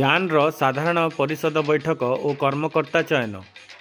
जान्र साधारण परिषद बैठक और कर्मकर्ता चयन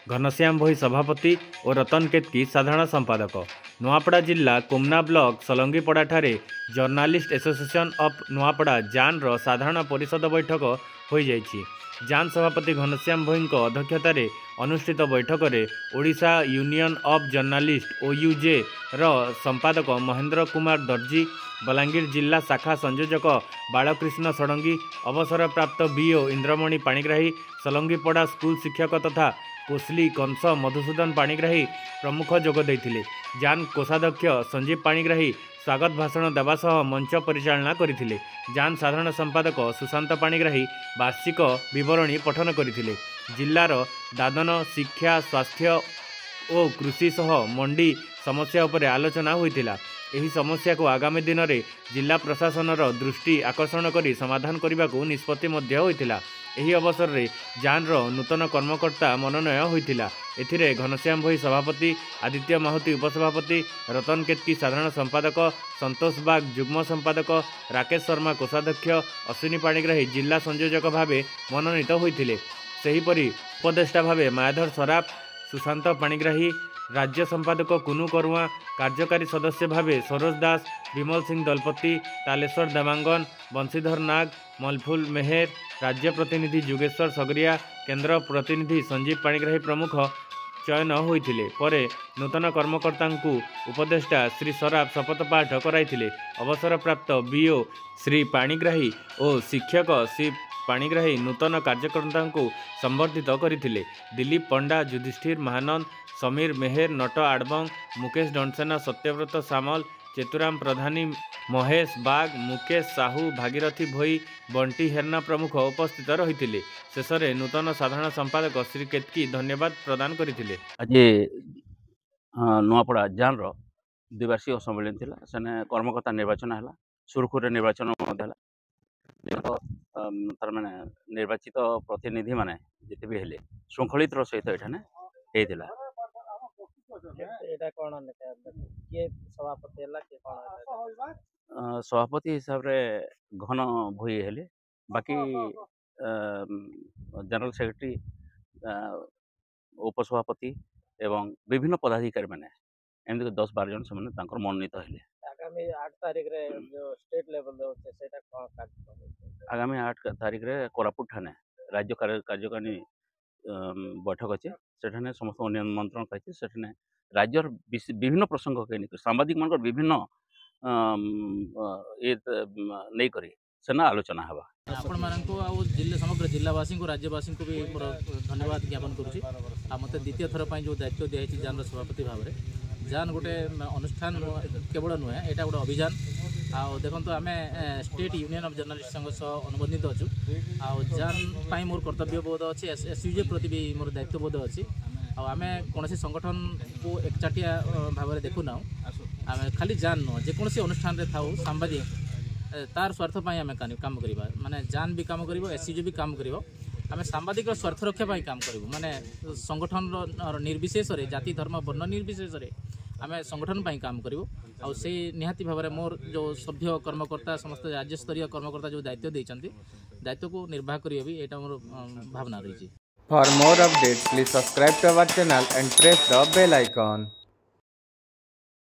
घनश्याम भोई सभापति और रतन केतकी साधारण संपादक। नुआपड़ा जिला कुमना ब्लॉक सलंगीपड़ा ठारे जर्नालिस्ट एसोसिएशन ऑफ नुआपड़ा जान्र साधारण परिषद बैठक हो जाइछि। जान सभापति घनश्याम भोई अध्यक्षतार अनुष्ठित बैठक में ओडिशा यूनियन ऑफ जर्नालिस्ट ओयूजे रो संपादक महेंद्र कुमार दर्जी, बलांगीर जिला शाखा संयोजक बालकृष्ण षडंगी, अवसर प्राप्त बीओ इंद्रमणि पाणिग्राही, सलंगीपड़ा स्कूल शिक्षक तथा कोसली कंस मधुसूदन पाणिग्राही प्रमुख जोग देथिले। जान कोषाध्यक्ष संजीव पाणिग्राही स्वागत भाषण देवा सह मंच परिचालना करथिले। जान साधारण संपादक सुशांत पाणिग्राही वार्षिक विवरणी पठन करथिले। जिल्लार दादन, शिक्षा, स्वास्थ्य और कृषि सह मंडी समस्या उपर आलोचना होइतिला। एही समस्या को आगामी दिन में जिला प्रशासनर दृष्टि आकर्षण करी समाधान करने को निष्पत्ति मध्य होइतिला। एही अवसर में जान्र नूतन कर्मकर्ता मनोनय होइतिला। एथिरे घनश्याम भोई सभापति, आदित्य माहुती उपसभापति, रतन केतकी साधारण संपादक, संतोष बाग जुग्म संपादक, राकेश शर्मा कोषाध्यक्ष, अश्विनी पाणिग्राही जिला संयोजक भावे मनोनीत होइतिले। सेहीपरि उपदेष्टा भावे मायाधर सराफ, सुशांत पाणिग्राही, राज्य संपादक कुनु करुआ, कार्यकारी सदस्य भावे सरोज दास, विमल सिंह दलपति, तालेश्वर देवांगन, बंशीधर नाग, मलफुल मेहर, राज्य प्रतिनिधि जुगेश्वर सगरिया, केंद्र प्रतिनिधि संजीव पाणिग्राही प्रमुख चयन होइथिले। परे नूतन कर्मकर्ता उपदेष्टा श्री सराफ शपथ पाठ कराइथिले। अवसर प्राप्त बीओ श्री पाणिग्राही और शिक्षक श्री पाणिग्राही नूतन कार्यकर्ता संबर्धित करथिले। दिलीप पंडा, युधिष्ठिर महानंद, समीर मेहर, नट आडबंग, मुकेश दंडसेना, सत्यव्रत सामल, चेतुराम प्रधानी, महेश बाग, मुकेश साहू, भागीरथी भोई, बंटी हेरना प्रमुख उपस्थित रही। शेष में नूतन साधारण संपादक श्री केतकी धन्यवाद प्रदान करथिले। आज नुआपड़ा जान्र द्विवार्षिक सम्मेलन थिला। सेने कर्मकर्ता निर्वाचन है, सुरखुरे निर्वाचन तार माने निर्वाचित प्रतिनिधि माने जिते भी हेले श्रृंखलित सहित एठाने हेतिला। सभापति हिसाब रे घन भोई हेले, बाकी जनरल सेक्रेटरी, उपसभापति एवं विभिन्न पदाधिकारी मैंने एमती 10-12 जन से मनोनीत हेले। आगामी 8 तारिख रे जो स्टेट लेवल रे होचे सेटा कोन कार्यक्रम? आगामी 8 तारिख रे कोरापुट ठाने राज्य कार्यकारिणी बैठक अच्छे। सेठाने समस्त निमंत्रण पाइछे। सेठाने राज्यर विभिन्न प्रसंग के सांबादिक मान विभिन्न ये नहीं करी सेना आलोचना हवा। आपण माननको आ जिल्ला समग्र जिल्लावासी को राज्यवासी को भी मोर धन्यवाद ज्ञापन करुछि। आ मते द्वितीय थर पई जो दायित्व दियाछि जान सभापति भाव में जान गोटे अनुष्ठान केवल नुहे, एटा गोटे अभियान। आ देखो आम स्टेट यूनियन ऑफ जर्नलिस्ट संघ सह अनुबंधित अच्छु। आ जान पाई मोर कर्तव्य बोध अच्छी, एसयूजे प्रति भी मोर दायित्व बोध अच्छी। आम कौन संगठन को एकचाटिया भाव में देखुना, आम खाली जान नुह जेकोसी अनुष्ठान रे थाउ सांबादिक तार स्वार्थ आम काम करवा, माने जान भी काम कर, एसयूजे भी काम कर। आम सांबादिक स्वार्थ रक्षा काम करूँ, माने संगठन निर्विशेष जाति धर्म वर्ण निर्विशेष आम संगठन पर काम करूँ। आ से निहाती भाव में मोर जो सभ्य कर्मकर्ता समस्त राज्य स्तरीय कर्मकर्ता जो दायित्व देइछन्ति दायित्व को निर्वाह करियो भी एटा मोर भावना रही। For more updates, please subscribe to our channel and press the bell icon.